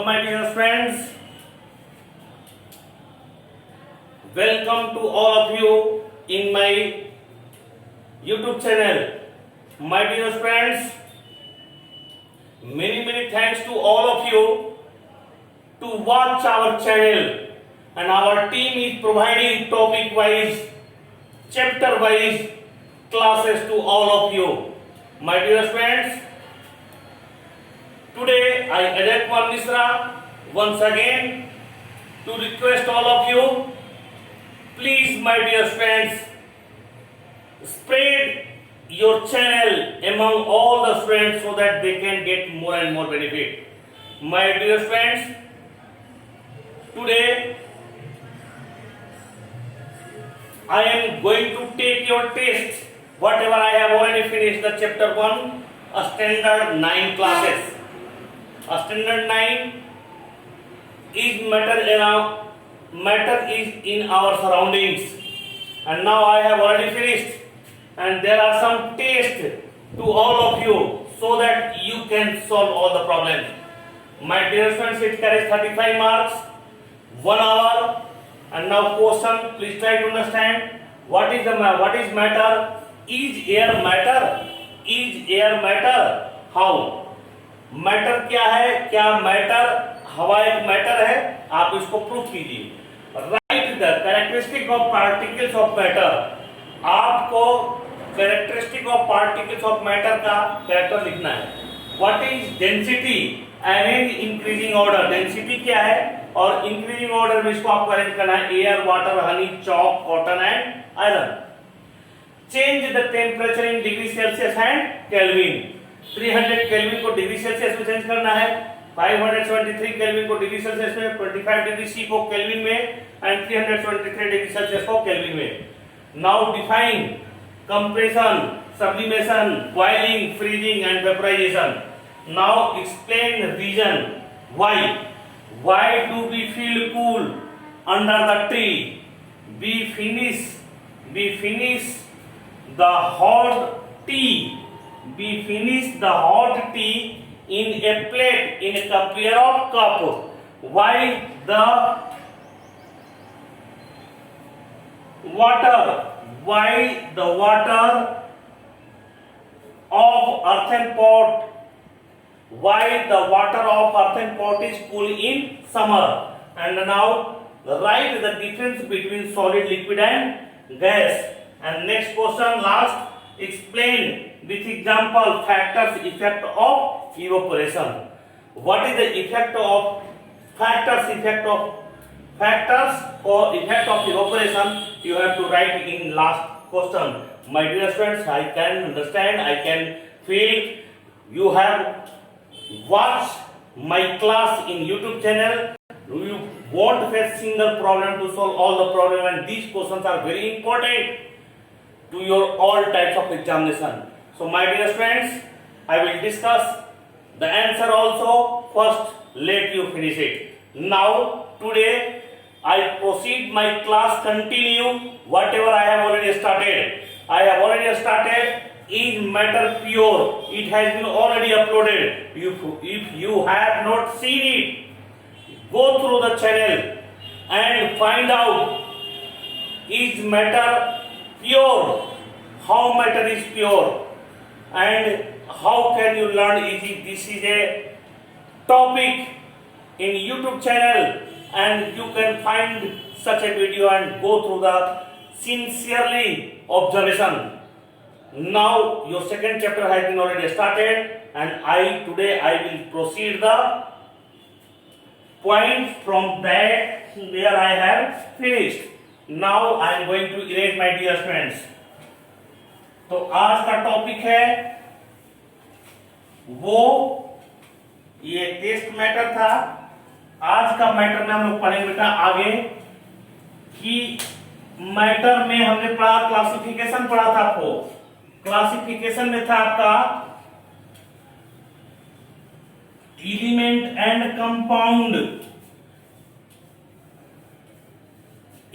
Hello, my dear friends. Welcome to all of you in my YouTube channel. My dear friends, many thanks to all of you to watch our channel, and our team is providing topic wise, chapter wise classes to all of you. My dear friends, today I Ajay Kumar Misra once again to request all of you, please my dear friends, spread your channel among all the friends so that they can get more and more benefit. My dear friends, today I am going to take your test, whatever I have already finished the chapter 1, a standard 9 classes. A standard 9 is matter is in our surroundings, and now I have already finished, and there are some tests to all of you so that you can solve all the problems. My dear friends, it carries 35 marks, 1 hour, and now question, please try to understand what is matter. Is air matter? Is air matter? How? Matter क्या है? क्या matter हवा एक matter है? आप इसको proof कीजिए। Write the characteristic of particles of matter. आपको characteristic of particles of matter का कैरेक्टर लिखना है। What is density? Arrange increasing order. Density क्या है और इंक्रीजिंग ऑर्डर में इसको आपको अरेंज करना है। Air, water, Honey, chalk, cotton and iron. Change the temperature in degree Celsius and kelvin. 300 kelvin को डिग्री सेल्सियस में चेंज करना है, 573 केल्विन को डिग्री सेल्सियस में, 25 डिग्री सी को केल्विन में एंड 373 डिग्री सेल्सियस को केल्विन में। Now define compression, sublimation, boiling, freezing and vaporisation. Now explain reason why do we feel cool under the tree? We finish the hot tea. We finish the hot tea in a plate, in a pair of cup. Why the water of earthen pot? Why the water of earthen pot is cool in summer? And now write the difference between solid, liquid and gas. And next question, last, explain with example factors effect of evaporation. What is the effect of factors or effect of evaporation? You have to write in last question. My dear friends, I can understand, I can feel you have watched my class in YouTube channel. You won't face single problem to solve all the problem, and these questions are very important to your all types of examination. So my dear friends, I will discuss the answer also. First, let you finish it. Now, today, I proceed my class, continue whatever I have already started. I have already started is matter pure. It has been already uploaded. If you have not seen it, go through the channel and find out is matter pure, how matter is pure, and how can you learn easy. This is a topic in YouTube channel, and you can find such a video and go through the sincerely observation. Now your second chapter has been already started, and today I will proceed the point from that where I have finished. Now I am going to erase, my dear friends. तो आज का topic है वो, ये test matter था। आज का matter में हम लोग पढ़ेंगे बेटा आगे कि मैटर में हमने पढ़ा, क्लासिफिकेशन पढ़ा था आपको। क्लासिफिकेशन में था आपका एलिमेंट एंड कंपाउंड।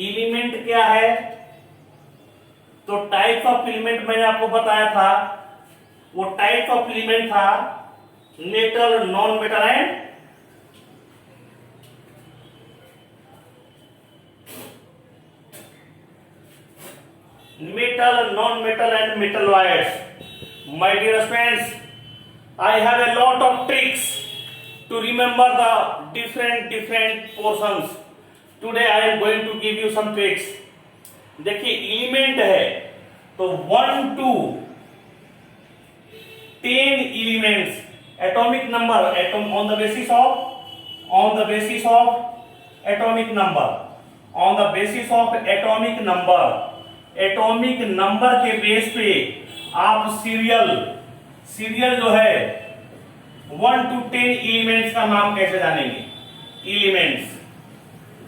एलिमेंट क्या है? तो टाइप ऑफ एलिमेंट मैंने आपको बताया था, वो टाइप ऑफ एलिमेंट था metal, non metal and metal, non-metal and metal wires. My dear friends, I have a lot of tricks to remember the different portions. Today I am going to give you some tricks. देखिए element है तो 1 to 10 elements, atomic number, atom on the basis of atomic number, on the basis of atomic number के base पे आप serial जो है 1 to 10 elements का नाम कैसे जानेंगे। एलिमेंट्स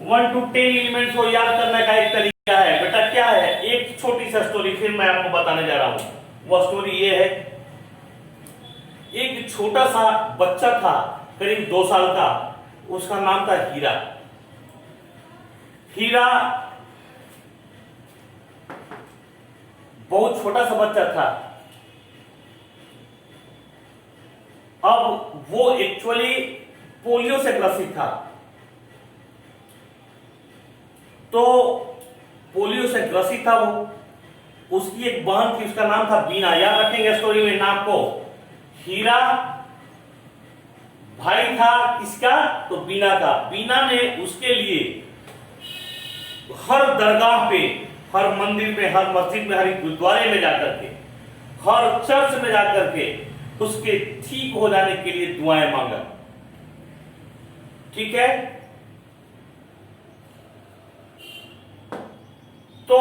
1 to 10 एलिमेंट्स को याद करने का एक तरीका है बेटा, क्या है, एक छोटी सी स्टोरी फिर मैं आपको बताने जा रहा हूं। वो स्टोरी ये है, एक छोटा सा बच्चा था करीब 2 साल का, उसका नाम था हीरा। हीरा बहुत छोटा सा बच्चा था। अब वो एक्चुअली पोलियो से ग्रसित था। तो पोलियो से ग्रसित था वो, उसकी एक बहन थी, उसका नाम था बीना। याद रखेंगे स्टोरी में नाम को। हीरा भाई था किसका, तो बीना का। बीना ने उसके लिए हर दरगाह पे, हर मंदिर में, हर मस्जिद में, हर गुरुद्वारे में जाकर के, हर चर्च में जाकर के उसके ठीक हो जाने के लिए दुआएं मांगा। ठीक है, तो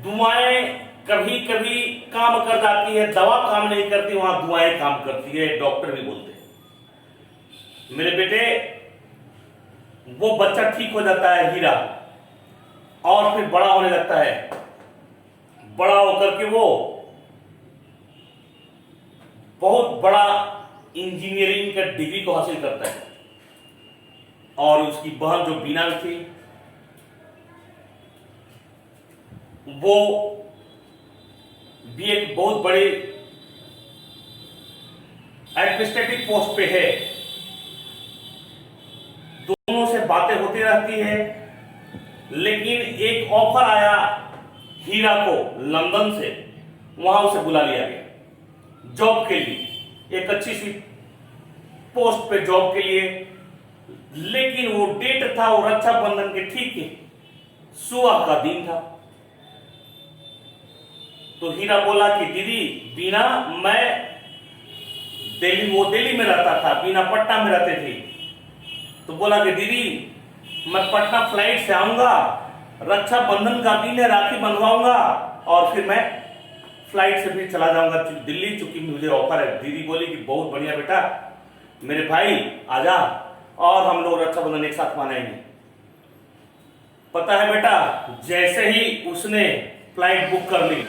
दुआएं कभी कभी काम कर जाती है, दवा काम नहीं करती, वहां दुआएं काम करती है, डॉक्टर भी बोलते हैं। मेरे बेटे, वो बच्चा ठीक हो जाता है हीरा, और फिर बड़ा होने लगता है। बड़ा होकर के वो बहुत बड़ा इंजीनियरिंग का डिग्री को हासिल करता है। और उसकी बहन जो बीना थी, वो भी एक बहुत बड़े एडमिनिस्ट्रेटिव पोस्ट पे है। दोनों से बातें होती रहती है, लेकिन एक ऑफर आया हीरा को लंदन से, वहां उसे बुला लिया गया जॉब के लिए, एक अच्छी सी पोस्ट पे जॉब के लिए। लेकिन वो डेट था, वो रक्षाबंधन के ठीक सुबह का दिन था। तो हीरा बोला कि दीदी बीना, मैं दिल्ली में रहता था, बीना पटना में रहते थे। तो बोला कि दीदी मैं पटना फ्लाइट से आऊंगा, रक्षाबंधन का दिन है, राखी बंधवाऊंगा और फिर मैं फ्लाइट से फिर चला जाऊंगा दिल्ली, चूंकि मुझे ऑफर है। दीदी बोली कि बहुत बढ़िया बेटा, मेरे भाई आजा, और हम लोग रक्षाबंधन एक साथ मनाएंगे। पता है बेटा, जैसे ही उसने फ्लाइट बुक कर ली,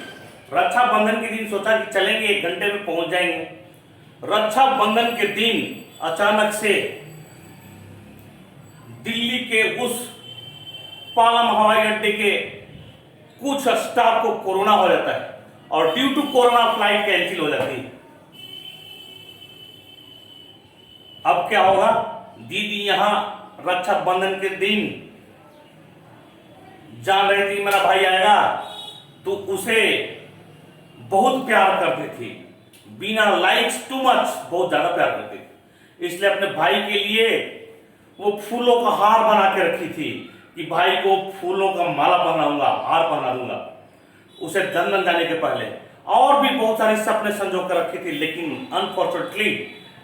रक्षाबंधन के दिन सोचा कि चलेंगे, 1 घंटे में पहुंच जाएंगे। रक्षाबंधन के दिन अचानक से दिल्ली के उस पालम हवाई अड्डे के कुछ स्टाफ को कोरोना हो जाता है, और due to corona flight cancel हो जाती है। अब क्या होगा, दीदी यहां रक्षाबंधन के दिन जान रही थी मेरा भाई आएगा, तो उसे बहुत प्यार करती थी। बीना लाइक्स टू मच, बहुत ज्यादा प्यार करती थी। इसलिए अपने भाई के लिए वो फूलों का हार बना के रखी थी कि भाई को फूलों का माला पहनाऊंगा, हार पहना दूंगा उसे लंदन जाने के पहले। और भी बहुत सारे सपने संजो कर रखी थी, लेकिन अनफॉर्चुनेटली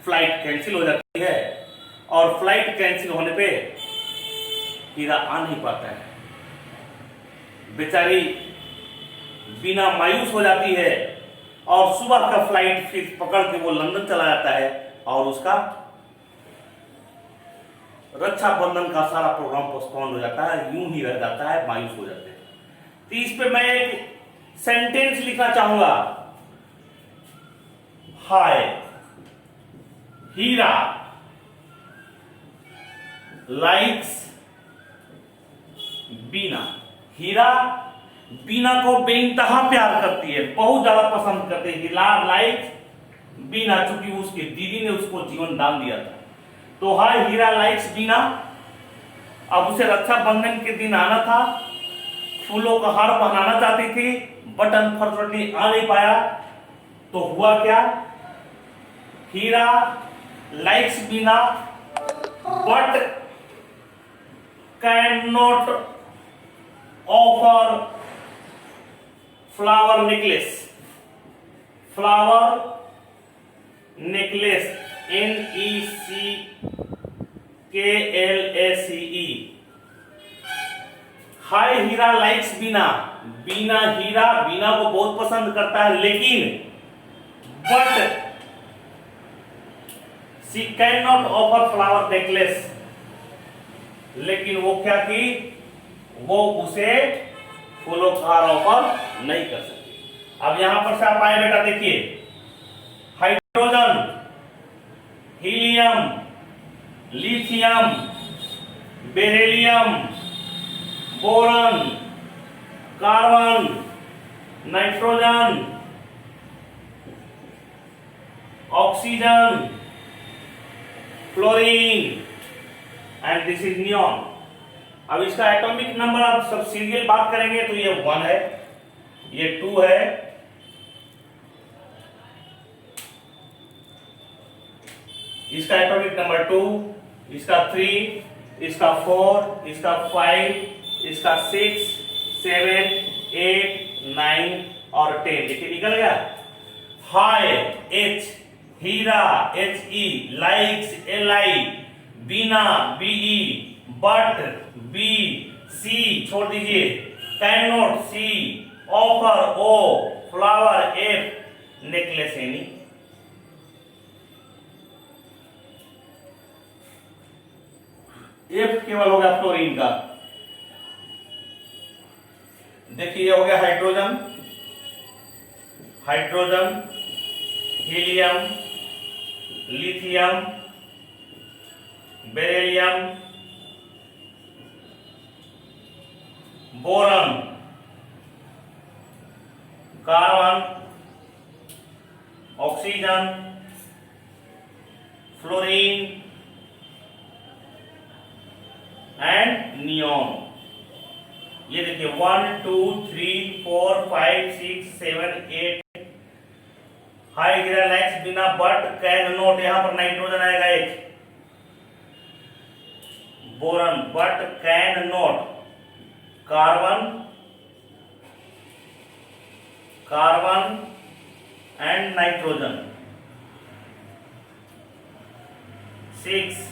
फ्लाइट कैंसिल हो जाती है, और फ्लाइट कैंसिल होने पे हीरा आ नहीं पाता है। बेचारी बीना मायूस हो जाती है, और सुबह का फ्लाइट फिर पकड़ के वो लंदन चला जाता है, और उसका रक्षाबंधन का सारा प्रोग्राम पोस्टपोन हो जाता है, यूं ही रह जाता है, मायूस हो जाते हैं। तो इस पे मैं एक सेंटेंस लिखना चाहूंगा, हाय हीरा लाइक्स बीना। हीरा बीना को बेइंतहा प्यार करती है, बहुत ज्यादा पसंद करती है। लाइक्स बीना, चूंकि उसके दीदी ने उसको जीवन दान दिया था। तो हाय हीरा लाइक्स बीना। अब उसे रक्षाबंधन के दिन आना था, फूलों का हार पहनाना चाहती थी, बट अनफॉर्चुनेटली आ नहीं पाया। तो हुआ क्या, Heera likes Beena but can not offer flower necklace, flower necklace, NECKLACE। Hi Heera likes Beena, Beena Heera Beena को बहुत पसंद करता है, लेकिन but she can not offer flower necklace, लेकिन वो क्या की, वो उसे फूलों का हार ऑफर नहीं कर सकती। अब यहां पर से आप आए बेटा, देखिए hydrogen, helium, lithium, beryllium, boron, carbon, nitrogen, oxygen, fluorine and this is neon. अब इसका एटॉमिक नंबर आप सब सीरियल बात करेंगे तो ये 1 है, ये 2 है, इसका एटॉमिक नंबर 2, इसका 3, इसका 4, इसका 5, इसका 6, 7, 8, 9 और 10। देखिए निकल गया। Hi H, Hira HE, likes LI, Bina BE, but BC छोड़ दीजिए, can not C, offer O, flower F, necklace any. F केवल हो गया फ्लोरीन का। देखिए ये हो गया hydrogen, hydrogen, helium, lithium, beryllium, boron, carbon, oxygen, fluorine and neon. ये देखिए 1 2 3 4 5 6 7 8। हाई हीरा बिना बट कैन नॉट, यहां पर नाइट्रोजन आएगा एक, boron but can not, carbon, carbon and nitrogen, 6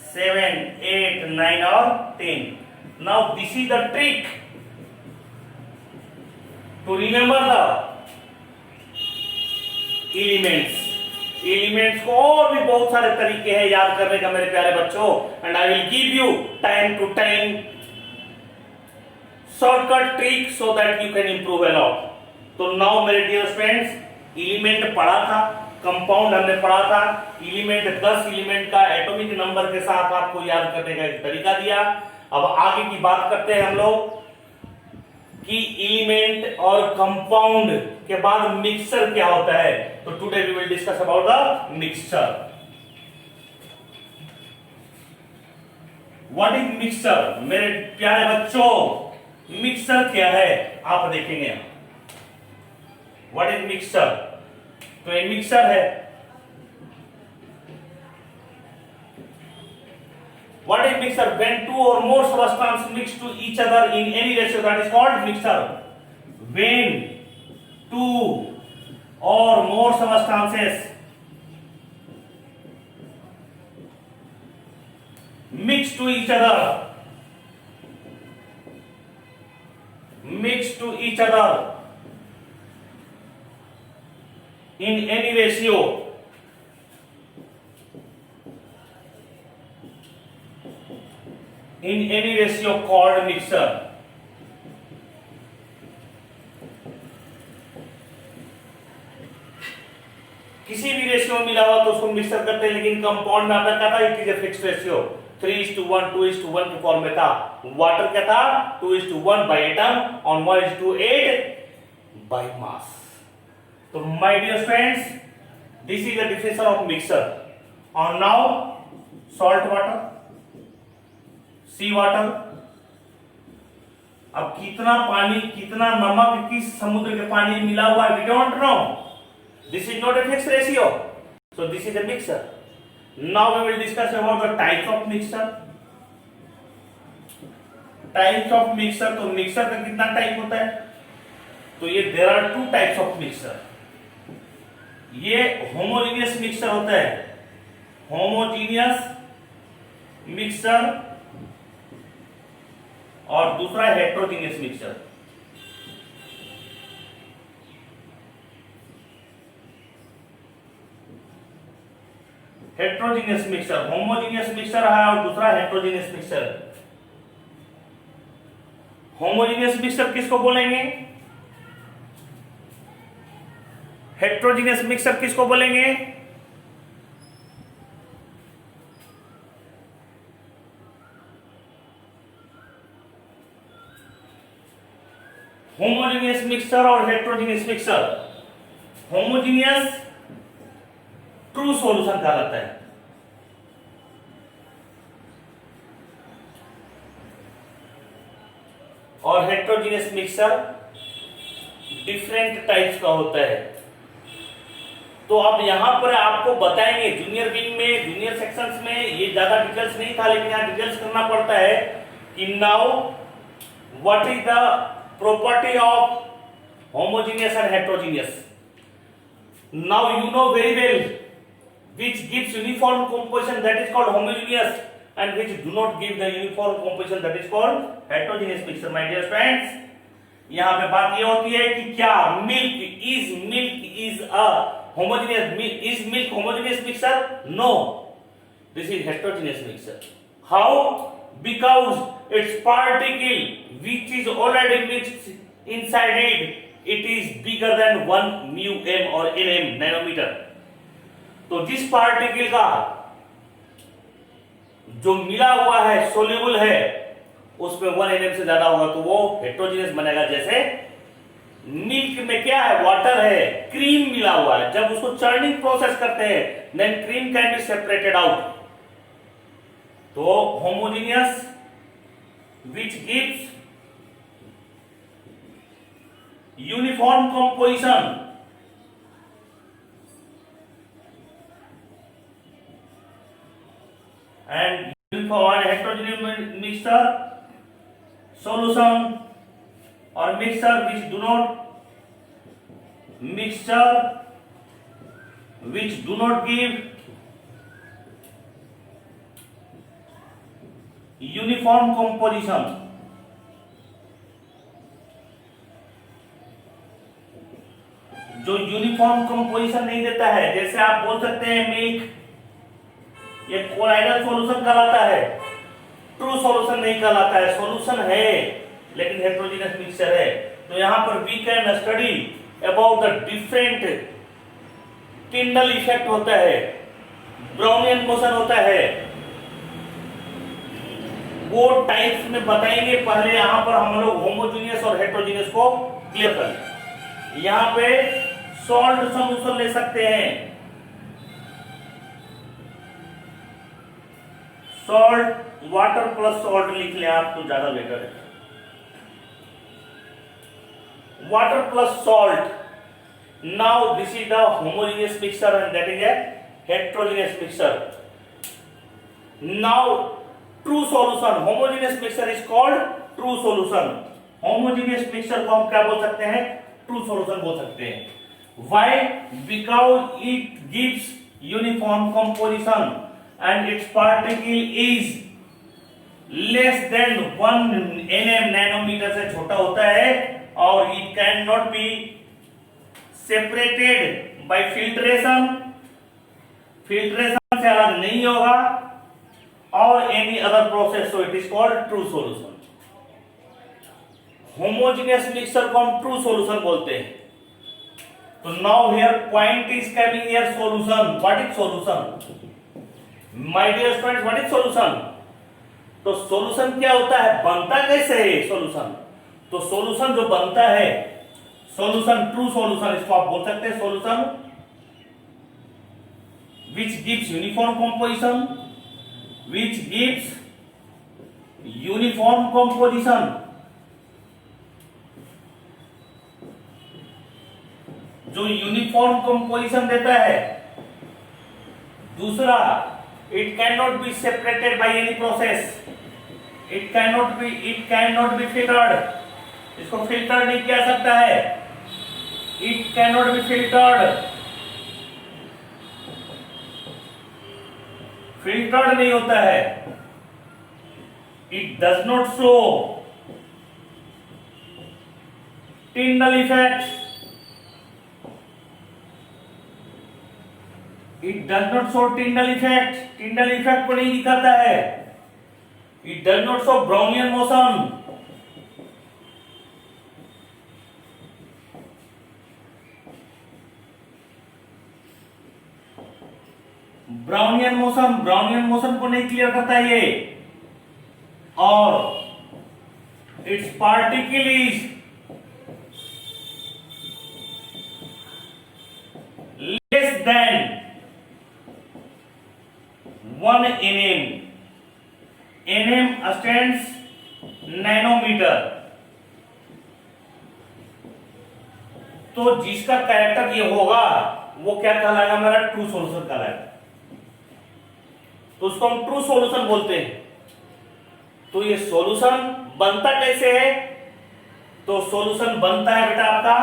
7 8 9 और 10। Now this is the trick to remember the elements। Elements को और भी बहुत सारे तरीके हैं याद करने का मेरे प्यारे बच्चों, and I will give you time to time shortcut trick so that you can improve a lot. तो नाउ मेरे डियर फ्रेंड्स, एलिमेंट पढ़ा था, कंपाउंड हमने पढ़ा था, एलिमेंट 10 एलिमेंट का एटॉमिक नंबर के साथ आपको याद करने का एक तरीका दिया। अब आगे की बात करते हैं हम लोग कि एलिमेंट और कंपाउंड के बाद मिक्सचर क्या होता है। तो today we will discuss about the mixture. What is mixture? मेरे प्यारे बच्चों, मिक्सचर क्या है आप देखेंगे। What is mixture? तो ये मिक्सचर है। What is mixture? When two or more substances mix to each other in any ratio, that is called mixture. When two or more substances mix to each other, in any ratio, called mixture. किसी भी ratio में मिला हुआ तो उसको mixer करते हैं, लेकिन कंपाउंड में आपने कहा था it is a fixed ratio, 3:1 2:1 के फॉर्म में था। वाटर क्या था? 2:1 बाय एटम और 1:8 बाय मास। तो my dear friends, this is the definition of mixer. और now salt water, sea water, अब कितना पानी, कितना नमक किस समुद्र के पानी में मिला हुआ है, we don't know. This is not a fixed ratio. So this is a mixture. Now we will discuss about the types of mixture. Types of mixture. तो mixture का कितना टाइप होता है? तो ये there are two types of mixture. ये homogeneous mixture होता है, homogeneous mixture, और दूसरा heterogeneous mixture. Heterogeneous mixture, homogeneous mixture है और दूसरा हेट्रोजीनियस मिक्सचर. होमोजीनियस मिक्सचर किसको बोलेंगे? हेट्रोजीनियस मिक्सचर किसको बोलेंगे? होमोजीनियस मिक्सचर और heterogeneous mixture. Homogeneous true solution कहलाता है, और हेट्रोजीनियस मिक्सचर डिफरेंट टाइप्स का होता है. तो अब यहां पर आपको बताएंगे जूनियर विंग में, जूनियर सेक्शंस में ये ज्यादा डिटेल्स नहीं था, लेकिन यहां डिटेल्स करना पड़ता है कि now what is the property of homogeneous and heterogeneous. Now you know very well which gives uniform composition, that is called homogeneous, and which do not give the uniform composition, that is called heterogeneous mixture. My dear friends, यहाँ पे बात ये होती है कि क्या milk is a homogeneous, is milk homogeneous mixture? No, this is heterogeneous mixture. How? Because its particle which is already mixed inside it is bigger than 1 mu m or nm nanometer. तो जिस particle का जो मिला हुआ है, soluble है, उसमें 1 nm से ज्यादा होगा तो वो हेट्रोजीनियस बनेगा. जैसे मिल्क में क्या है, वाटर है, क्रीम मिला हुआ है, जब उसको चर्निंग प्रोसेस करते हैं then cream can be separated out. तो homogeneous which gives uniform composition and uniform and heterogeneous mixture solution or mixture which do not give uniform composition. जो यूनिफॉर्म कंपोजिशन नहीं देता है, जैसे आप बोल सकते हैं मिल्क ये कोलाइडल सॉल्यूशन कहलाता है, ट्रू सॉल्यूशन नहीं कहलाता है. सॉल्यूशन है लेकिन हेट्रोजीनियस मिक्सचर है. तो यहां पर we can study about the different Tyndall effect होता है, ब्राउनियन मोशन होता है, वो टाइप्स में बताएंगे. पहले यहां पर हम लोग होमोजीनियस और हेट्रोजीनियस को क्लियर कर लें. यहां पे सॉल्ट सॉल्यूशन ले सकते हैं, सॉल्ट, वाटर प्लस सॉल्ट लिख लें आप तो ज्यादा बेटर है. Water plus salt. Now this is the homogeneous mixture and that is a heterogeneous mixture. Now true solution, homogeneous mixture is called true solution. Homogeneous mixture को हम क्या बोल सकते हैं? ट्रू सॉल्यूशन बोल सकते हैं. Why? Because it gives uniform composition and its particle is less than 1 nm nanometer से छोटा होता है, और it cannot be separated by filtration, filtration से अलग नहीं होगा, और any other process, so it is called true solution. homogeneous mixture को हम true solution बोलते हैं. तो now here point is coming here solution. What is solution? My dear students, what is solution? तो solution क्या होता है, बनता कैसे है solution? तो solution जो बनता है, solution true solution इसको आप बोल सकते हैं solution which gives uniform composition, which gives uniform composition जो यूनिफॉर्म कंपोजिशन देता है। दूसरा, it can not be separated by any process, it can not be filtered, इसको फिल्टर नहीं किया सकता है, it can not be filtered, filtered नहीं होता है। It does not show Tyndall effect, it does not show Tyndall effect, Tyndall effect को नहीं दिखाता है। It does not show Brownian motion, Brownian motion को नहीं क्लियर करता है ये। और it's particle is less than 1 nm, nm stands nanometre. तो जिसका कैरेक्टर ये होगा वो क्या कहलाएगा, मेरा ट्रू सॉल्यूशन कहलाएगा। तो उसको हम ट्रू सॉल्यूशन बोलते हैं। तो ये सॉल्यूशन बनता कैसे है, तो सॉल्यूशन बनता है बेटा आपका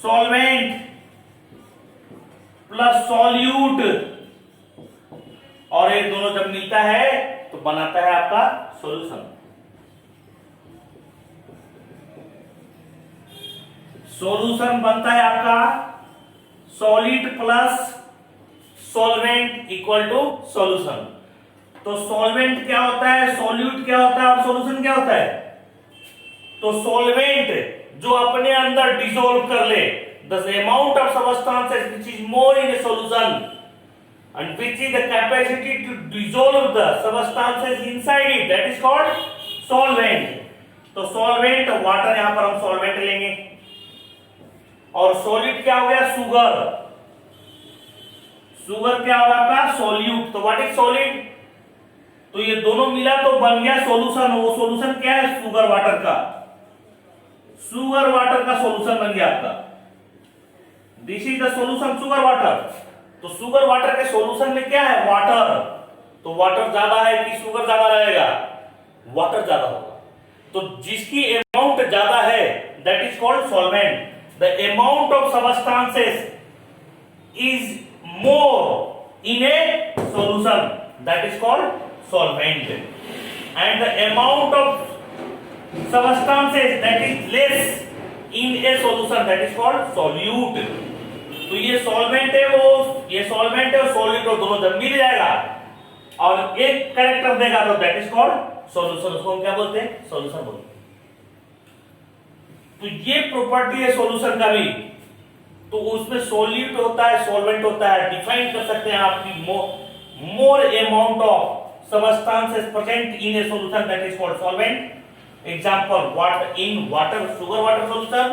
सॉल्वेंट प्लस सॉल्यूट, और ये दोनों जब मिलता है तो बनाता है आपका सॉल्यूशन। सॉल्यूशन बनता है आपका solid plus solvent equal to solution. तो सॉल्वेंट क्या होता है, सॉल्यूट क्या होता है और सॉल्यूशन क्या होता है। तो सॉल्वेंट जो अपने अंदर डिसॉल्व कर ले, the amount of substances which is more in a solution and which is the capacity to dissolve the substances inside it, that is called solvent। तो solvent वाटर, यहां पर हम solvent लेंगे। और solid क्या हो गया, सुगर, सुगर क्या होगा आपका solute। तो what is solid, तो ये दोनों मिला तो बन गया सॉल्यूशन। वो सॉल्यूशन क्या है, सुगर वाटर का, सुगर वाटर का सॉल्यूशन बन गया आपका। This is the solution sugar water. तो सुगर वाटर के सॉल्यूशन में क्या है, वाटर। तो वाटर ज्यादा है कि शुगर ज्यादा रहेगा, वाटर ज्यादा होगा। तो जिसकी अमाउंट ज्यादा है that is called solvent. The amount of substances is more in A solution that is called solvent, and the amount of substances that is less in a solution that is called solute। तो ये solvent है, वो ये solvent है और solute और दोनों जब मिल जाएगा और एक कैरेक्टर देगा तो that is called solution। उसको हम क्या बोलते हैं, solution बोलते हैं। तो ये प्रॉपर्टी है solution का भी। तो उसमें solute होता है, solvent होता है, डिफाइन कर सकते हैं आपकी more amount of substances present in a solution that is called solvent। Example, water, in water, sugar water solution,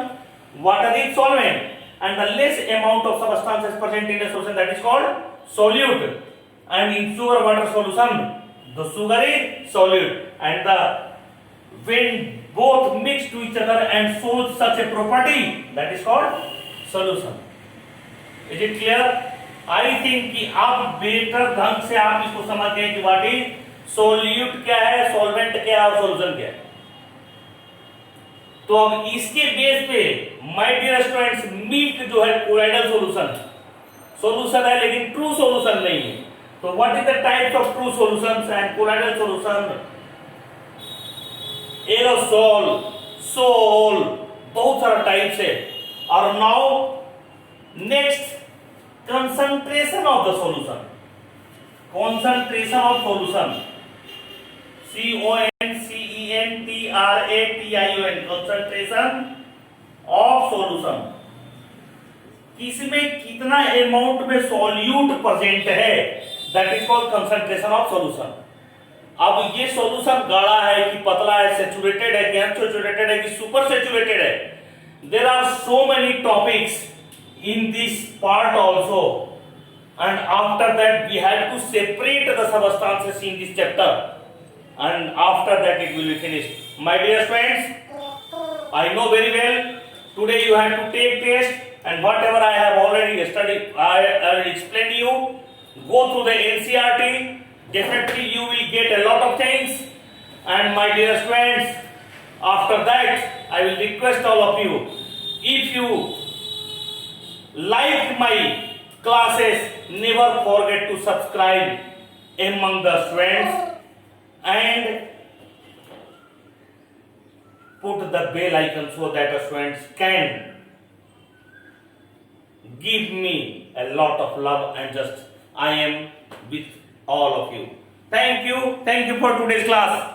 water is solvent, and the less amount of substances present in a solution that is called solute, and in sugar water solution the sugar is solute, and the when both mix to each other and shows such a property that is called solution। Is it clear? I think कि आप बेहतर ढंग से आप इसको समझ गए कि व्हाट इज सोल्यूट क्या है, सॉल्वेंट क्या है और सॉल्यूशन क्या है। तो अब इसके बेस पे माय डियर स्टूडेंट्स, मिल्क जो है कोलाइडल सॉल्यूशन है लेकिन ट्रू सॉल्यूशन नहीं है। तो what is the types of true solutions and colloidal solution, aerosol, sol, बहुत सारा टाइप्स है। और now next, concentration of the solution, concentration of solution, CONCENTRATION, concentration of solution। किसमें कितना अमाउंट में सॉल्यूट प्रेजेंट है that is called concentration of solution. अब ये सॉल्यूशन गाढ़ा है कि पतला है, सैचुरेटेड है कि अनसैचुरेटेड है कि सुपर सैचुरेटेड है। There are so many topics in this part also, and after that we have to separate the substances in this chapter, and after that it will be finished, my dear friends। I know very well. Today you have to take test, and whatever I have already studied, I explained you. Go through the NCERT. Definitely you will get a lot of things. And my dear friends, after that, I will request all of you, if you liked my classes, never forget to subscribe among the friends and put the bell icon so that the friends can give me a lot of love, and just I am with all of you. Thank you for today's class.